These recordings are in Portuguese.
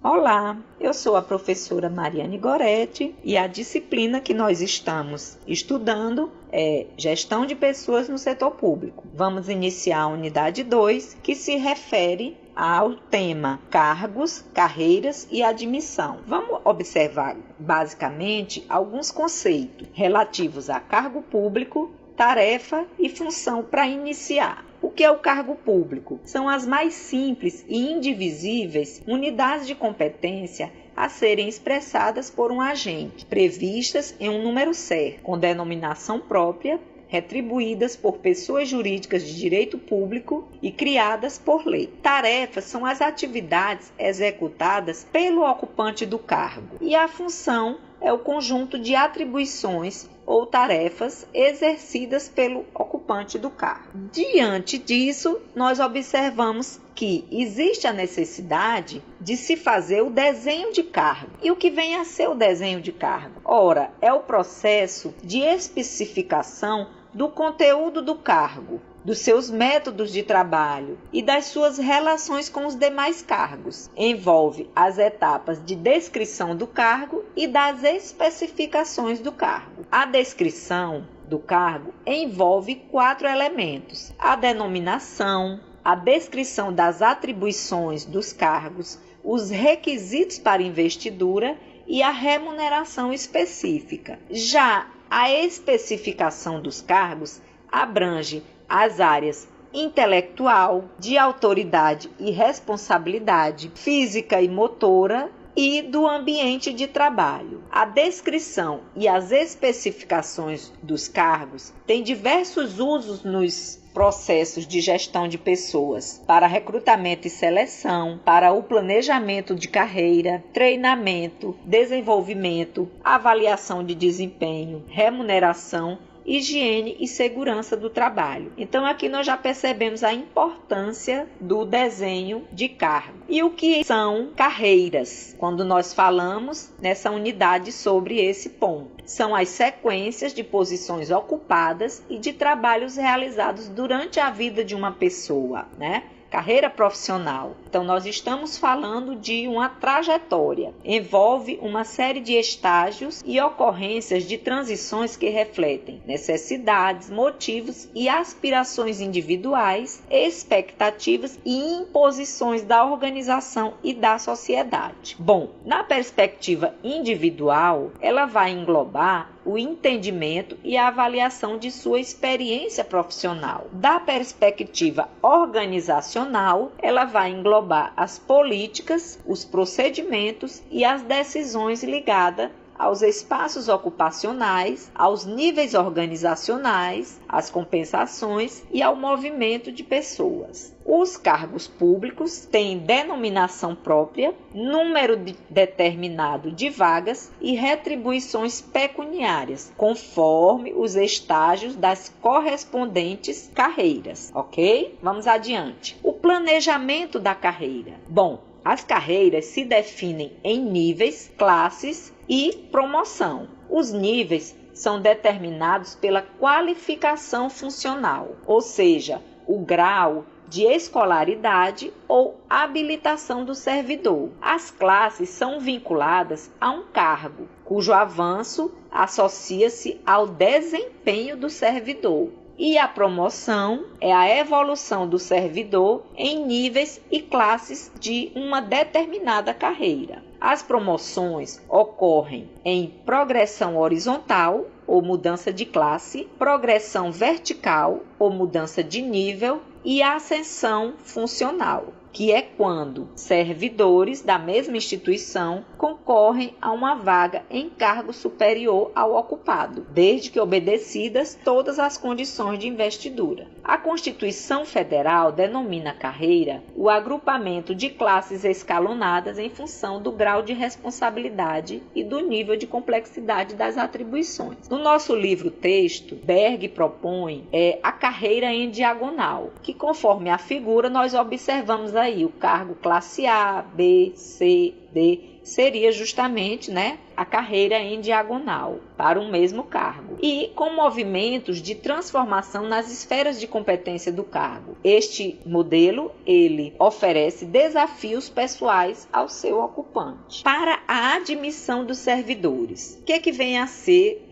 Olá, eu sou a professora Mariane Goretti e a disciplina que nós estamos estudando é Gestão de Pessoas no Setor Público. Vamos iniciar a unidade 2, que se refere ao tema cargos, carreiras e admissão. Vamos observar basicamente alguns conceitos relativos a cargo público, tarefa e função para iniciar. O que é o cargo público? São as mais simples e indivisíveis unidades de competência a serem expressadas por um agente, previstas em um número certo, com denominação própria, retribuídas por pessoas jurídicas de direito público e criadas por lei. Tarefas são as atividades executadas pelo ocupante do cargo, e a função é o conjunto de atribuições ou tarefas exercidas pelo ocupante do cargo. Diante disso, nós observamos que existe a necessidade de se fazer o desenho de cargo. E o que vem a ser o desenho de cargo? Ora, é o processo de especificação do conteúdo do cargo, dos seus métodos de trabalho e das suas relações com os demais cargos. Envolve as etapas de descrição do cargo e das especificações do cargo. A descrição do cargo envolve 4 elementos: a denominação, a descrição das atribuições dos cargos, os requisitos para investidura e a remuneração específica. Já a especificação dos cargos abrange as áreas intelectual, de autoridade e responsabilidade, física e motora e do ambiente de trabalho. A descrição e as especificações dos cargos têm diversos usos nos processos de gestão de pessoas, para recrutamento e seleção, para o planejamento de carreira, treinamento, desenvolvimento, avaliação de desempenho, remuneração, higiene e segurança do trabalho. Então aqui nós já percebemos a importância do desenho de cargo. E o que são carreiras? Quando nós falamos nessa unidade sobre esse ponto, são as sequências de posições ocupadas e de trabalhos realizados durante a vida de uma pessoa, né? Carreira profissional. Então, nós estamos falando de uma trajetória. Envolve uma série de estágios e ocorrências de transições que refletem necessidades, motivos e aspirações individuais, expectativas e imposições da organização e da sociedade. Bom, na perspectiva individual, ela vai englobar o entendimento e a avaliação de sua experiência profissional. Da perspectiva organizacional, ela vai englobar as políticas, os procedimentos e as decisões ligadas aos espaços ocupacionais, aos níveis organizacionais, às compensações e ao movimento de pessoas. Os cargos públicos têm denominação própria, número determinado de vagas e retribuições pecuniárias, conforme os estágios das correspondentes carreiras, ok? Vamos adiante. O planejamento da carreira. Bom, as carreiras se definem em níveis, classes e promoção. Os níveis são determinados pela qualificação funcional, ou seja, o grau de escolaridade ou habilitação do servidor. As classes são vinculadas a um cargo, cujo avanço associa-se ao desempenho do servidor. E a promoção é a evolução do servidor em níveis e classes de uma determinada carreira. As promoções ocorrem em progressão horizontal ou mudança de classe, progressão vertical ou mudança de nível e ascensão funcional, que é quando servidores da mesma instituição concorrem a uma vaga em cargo superior ao ocupado, desde que obedecidas todas as condições de investidura. A Constituição Federal denomina carreira o agrupamento de classes escalonadas em função do grau de responsabilidade e do nível de complexidade das atribuições. No nosso livro-texto, Berg propõe a carreira em diagonal, que conforme a figura nós observamos aí o cargo classe A, B, C, D, seria justamente a carreira em diagonal. para um mesmo cargo e com movimentos de transformação nas esferas de competência do cargo. Este modelo, ele oferece desafios pessoais ao seu ocupante. Para a admissão dos servidores, o que vem a ser,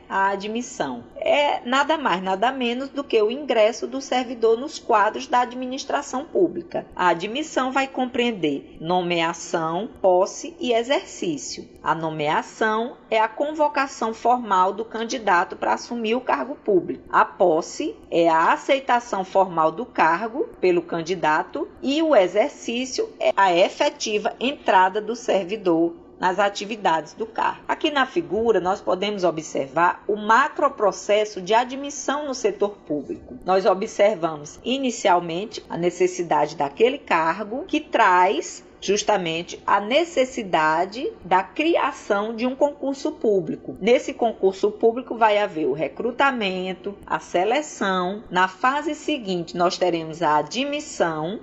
a admissão? É nada mais, nada menos do que o ingresso do servidor nos quadros da administração pública. A admissão vai compreender nomeação, posse e exercício. A nomeação é a convocação formal do candidato para assumir o cargo público. A posse é a aceitação formal do cargo pelo candidato e o exercício é a efetiva entrada do servidor nas atividades do cargo. Aqui na figura, nós podemos observar o macroprocesso de admissão no setor público. Nós observamos inicialmente a necessidade daquele cargo que traz justamente a necessidade da criação de um concurso público. Nesse concurso público vai haver o recrutamento, a seleção. Na fase seguinte, nós teremos a admissão,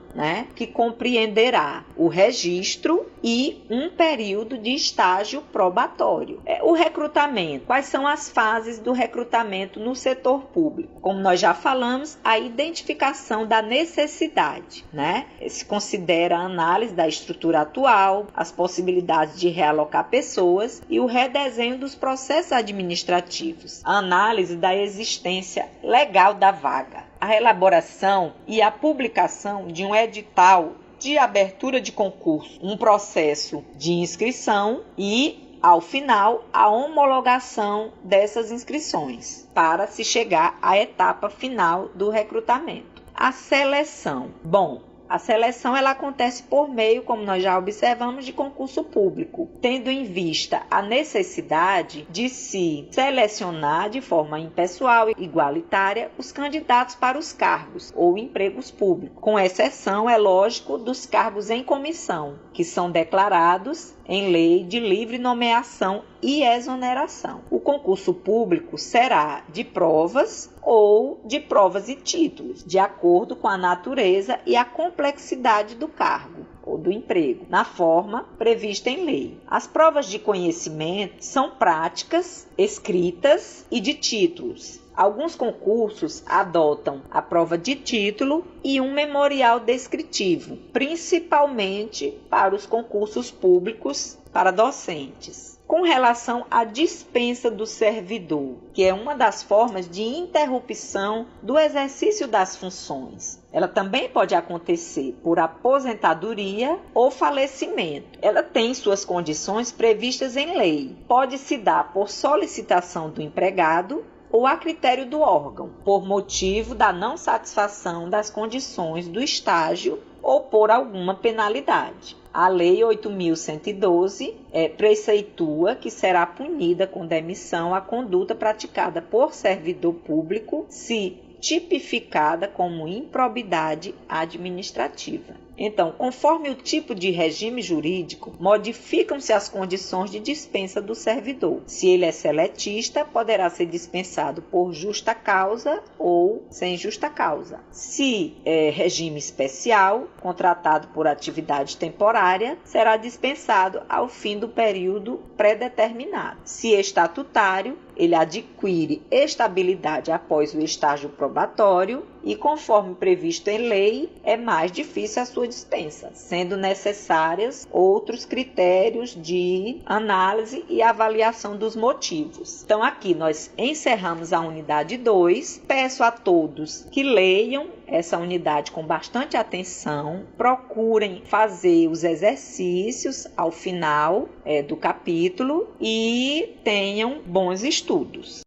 que compreenderá o registro e um período de estágio probatório. O recrutamento. Quais são as fases do recrutamento no setor público? Como nós já falamos, a identificação da necessidade, Se considera a análise da estrutura atual, as possibilidades de realocar pessoas e o redesenho dos processos administrativos, a análise da existência legal da vaga, a elaboração e a publicação de um edital de abertura de concurso, um processo de inscrição e, ao final, a homologação dessas inscrições para se chegar à etapa final do recrutamento. A seleção. A seleção ela acontece por meio, como nós já observamos, de concurso público, tendo em vista a necessidade de se selecionar de forma impessoal e igualitária os candidatos para os cargos ou empregos públicos, com exceção, é lógico, dos cargos em comissão, que são declarados em lei de livre nomeação e exoneração. O concurso público será de provas ou de provas e títulos, de acordo com a natureza e a complexidade do cargo ou do emprego, na forma prevista em lei. As provas de conhecimento são práticas, escritas e de títulos. Alguns concursos adotam a prova de título e um memorial descritivo, principalmente para os concursos públicos para docentes. Com relação à dispensa do servidor, que é uma das formas de interrupção do exercício das funções. Ela também pode acontecer por aposentadoria ou falecimento. Ela tem suas condições previstas em lei. Pode se dar por solicitação do empregado ou a critério do órgão, por motivo da não satisfação das condições do estágio ou por alguma penalidade. A Lei 8.112 preceitua que será punida com demissão a conduta praticada por servidor público se tipificada como improbidade administrativa. Então, conforme o tipo de regime jurídico, modificam-se as condições de dispensa do servidor. Se ele é seletista, poderá ser dispensado por justa causa ou sem justa causa. Se é regime especial, contratado por atividade temporária, será dispensado ao fim do período pré-determinado. Se estatutário, ele adquire estabilidade após o estágio probatório e, conforme previsto em lei, é mais difícil a sua dispensa, sendo necessários outros critérios de análise e avaliação dos motivos. Então, aqui nós encerramos a unidade 2. Peço a todos que leiam essa unidade com bastante atenção, procurem fazer os exercícios ao final do capítulo e tenham bons estudos.